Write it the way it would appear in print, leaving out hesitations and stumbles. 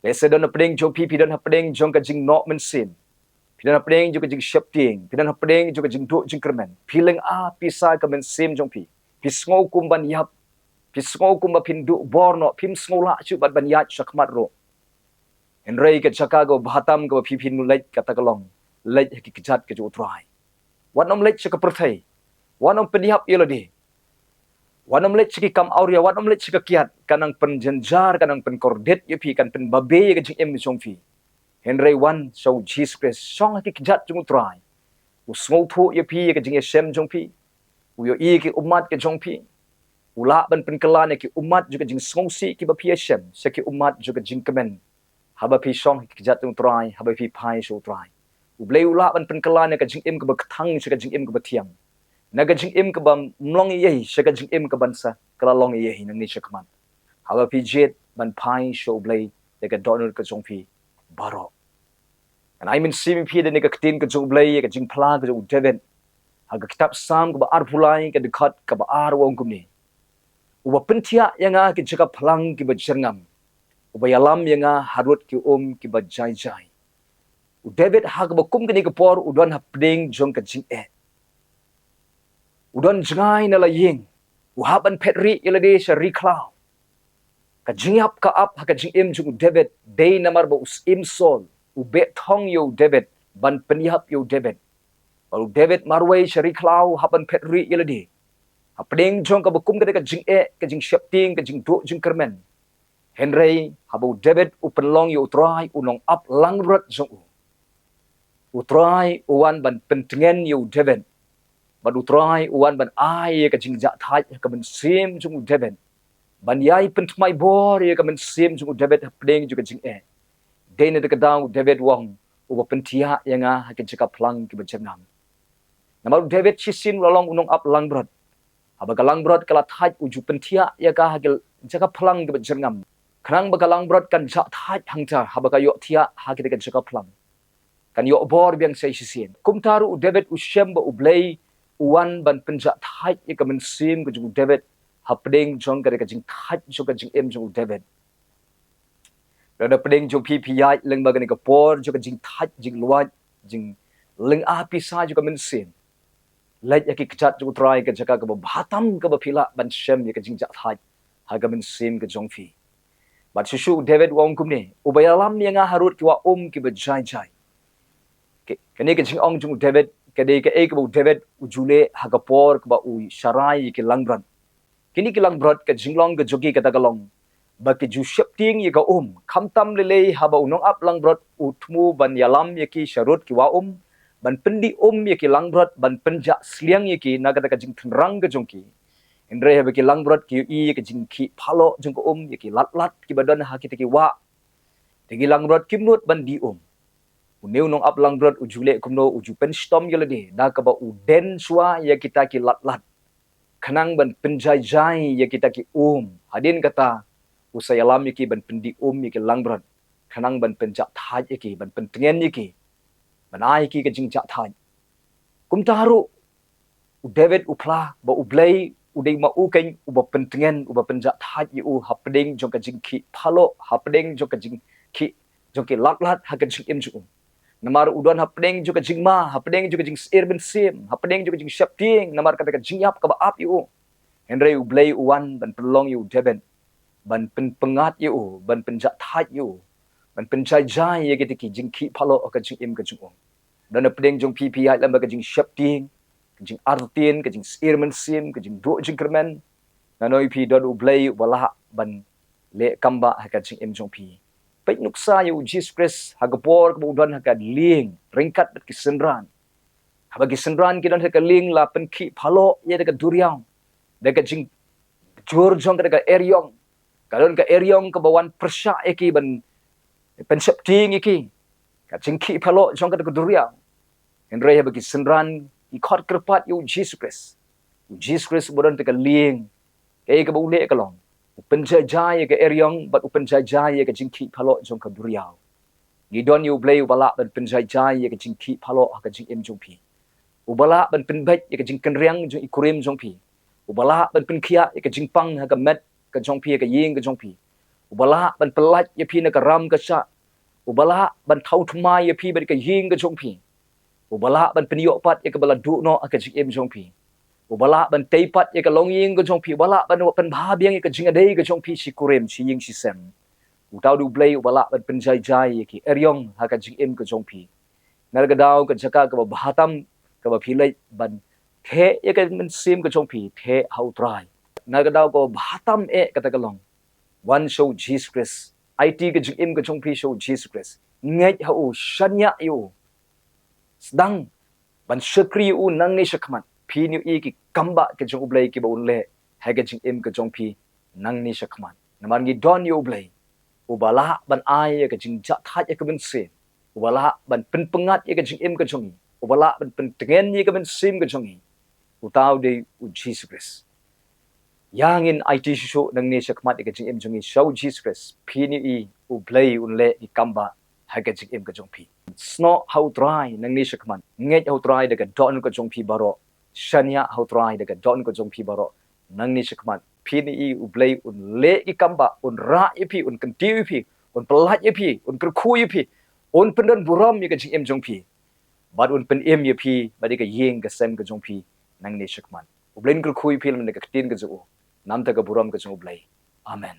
Lesa don pedeng jong pi don pedeng jong ka jing nok mynstep. Pidan pedeng jong ka jing sheptieng, pidan pedeng jong ka jing jingkyrmen. Piling a pisa ka mynstep jong pi. Pisngau kumban yap, pisngau kumba pindu borno, pim sngula chu bat ban yat shakmat ro. Henry ke Jaka go bahatam go pipin mulai kata kalong. Lej ki kejat ke jo try. Wanom lej ka perthai. Wanom penihap yelodi. Wanom lej ki kam auria, wanom lej ka kiat kanang penjenjar kanang penkordet ye pi kan pen babe ke jing em jong fi. Henry wan so Jesus Christ song ki kejat jo try. Usngophoh ye pi ke Jingiasyem jong pi. Uyo i ki umat ke jong pi. Ula ban penkelan ki umat juga jing songsi ki ba pi Shem, seki umat juga jingkyrmen. Haba pi song ki kejat jo try, haba pi pai so try. Blei ula ban penkelan ka jing em ke ba ketang seka jing em ke ba tiang. Naga jing im ke ban mlong ye shaka jing im ke ban sa kala long ye nang ni shakman hawa pi jet ban pai show Blei de ka donor ka jong pi baro and I mean sim pi de ne ka tin ka jong Blei ka jing pla ka jong David ha ka kitab sam ka ba ar pulai ka dekat ka ba ar wong kum ni uba pentia yanga ki jaka plang ki ba jerngam uba yalam yanga harut ki ki ba jai David ha ka ba kum ki ni ka por udon ha pding jong ka jing udon jengai na laying uhaban petri ilade sha riklau ka jingyap ka up ha ka jingim jung David day namar ba us im sol u bet thong yo David ban penihap yo David baru David marway sha riklau haban petri ilade hapding jong ka bakum ka jing ka jing sheptieng ka jing jingkyrmen Henry habu David u penlong yo try unong up langrat jong u try uwan ban pentengen yo David badu try uan ban ai ka jingja thai ka ban sim jung David ban yai pentmai bor ka ban sim jung David pdeng juga jing dene de ka daw David wong uba pentia yanga ha ka jika plang ki bajernam namar David chisin lolong unong up langbrot aba ka langbrot kala thai uju pentia ya ka ha jaka plang ki bajernam krang ba ka langbrot kan ja thai hangta haba ka yo thia ha ki ka jaka plang kan yo bor biang sai sisin kumtaru David ushem ba Blei uwan ban penjat thai ka mynstep ka jung David hapding jong ka jing thai jong ka jing em jong David rada peding jong pi yai leng ba ka por jong ka jing thai jing luat jing leng a pi sa jong ka mynstep lej ki kejat jong try ka jaka ka bahatam ka ba pila ban shem ka jing jat thai ha ka mynstep ka jong fi bat susu David wong kum ni ubayalam yang harut ki wa ki ba jai kani ka jing ong jong David kadai ka ek bu David ujule hagapor ka ba u sharai ki langbran kini ki langbrat ka jinglong ka jogi ka tagalong ba ki ju sheptieng ye ka khamtam lele haba unong up langbrat utmu ban yalam ye ki sharut ki wa ban pendi ye ki langbrat ban penja sliang ye ki naga ka jing thnrang ka jongki indre haba ki langbrat ki ye ka jing ki phalo jong ka ye ki lat ki badan ha ki wa tegi langbrat kimnut ban di uneu nong up langbrat ujule kumno uju pen stom yelade da ka ba uden swa ya kita ki lat khanang ban penjai ya kita ki hadin kata usayalam ki ban pendi ye ki langbrat khanang ban penja thaj ye ki ban pentengen ye ki ban ai ki ka jingja thaj kum taru David upla ba Blei udai ma ken uba pentengen uba penja thaj ye hapding jong ka jing ki phalo hapding jong ka jing ki jong ki lat ha ka jing em ju namar udon hapdeng juga jingma hapdeng juga jing mynsiem hapdeng juga jing sheptieng namar kata ka jingyap ka ba ap yu Henry Blei uwan ban pelong yu David ban pengat yu ban penjat thaj yu ban penjai ye ki jing ki phalo ka jing em ka jung dan hapdeng jong pi lam ka jing sheptieng ka jing artien ka jing mynsiem ka jing jingkyrmen nanoi pi don Blei wala ban le kamba ka jing em jong pi pek nuksa yu Jesus Christ hagapor kemudian hagad ling ringkat bet kisenran habagi senran kidon hagad ling la penki phalo ye dekat duriang dekat jing jur jong dekat eryong kalon ka eryong ke bawan persya eki ban pensepting eki ka jingki phalo jong dekat duriang henry habagi senran ikot kerpat yu Jesus Christ kemudian dekat ling ke baule kalong penjajai ke eryong bat penjajai ke jingki phalo jong ka duriao gidon yu Blei ubala ban penjajai ke jingki phalo ka jing em jong pi ubala ban penbet ke jing kenriang jong ikurim jong pi ubala ban penkhia ke jingpang ha ka met ka jong pi ka ying ka jong pi ubala ban pelat ye pi na karam ka sha ubala ban thau thuma ye pi ba ka ying ka jong pi ubala ban penio pat ye ka bala du no ka jing em jong pi ubala ban teipat ye ka long ying ka jong pi ubala ban ban bha biang ye ka jing adei ka jong pi si kurem si ying si sem utau du blei ubala ban penjai jai ye ki eryong ha ka jing em ka jong pi ngal ka dau ka jaka ka bahatam ka ba philai ban the ye ka mynstep ka jong pi the how try ngal ka dau ko bahatam e ka ta ka long one show Jesus Christ IT ka jing em ka jong pi show Jesus Christ ngai ha u shanya yu sedang ban shakri u nang ni shakman pi ni i ki kamba ka jong blei ki ba un le ha ka jing em ka jong pi nang ni shakman naman gi don yu blei ubala ban ai ka jing ja tha ye ka mynstep ubala ban pen pengat ye ka jing em ka jong ubala ban pen tengen ye ka mynstep ka jong utau de u Jesus Christ yang in IT show nang ni shakmat ye ka jing em jong show Jesus Christ pi ni i u blei un le ki kamba ha ka jing em ka jong pi sno how dry nang ni shakman nget how dry de ka don ka jong pi baro shania how dry de ka don ka jong pi baro nang ni shakman pi ni i u blei un le ki kamba un ra ye pi un kan ti pi un pelat ye pi un kru khu ye pi un pendan buram ye ka jing em jong pi bad un pen em ye pi ba de ka yeng ka sem ka jong pi nang ni shakman u blei kru khu ye pi lam de ka tin ka zo nam ta ka buram ka jong blei amen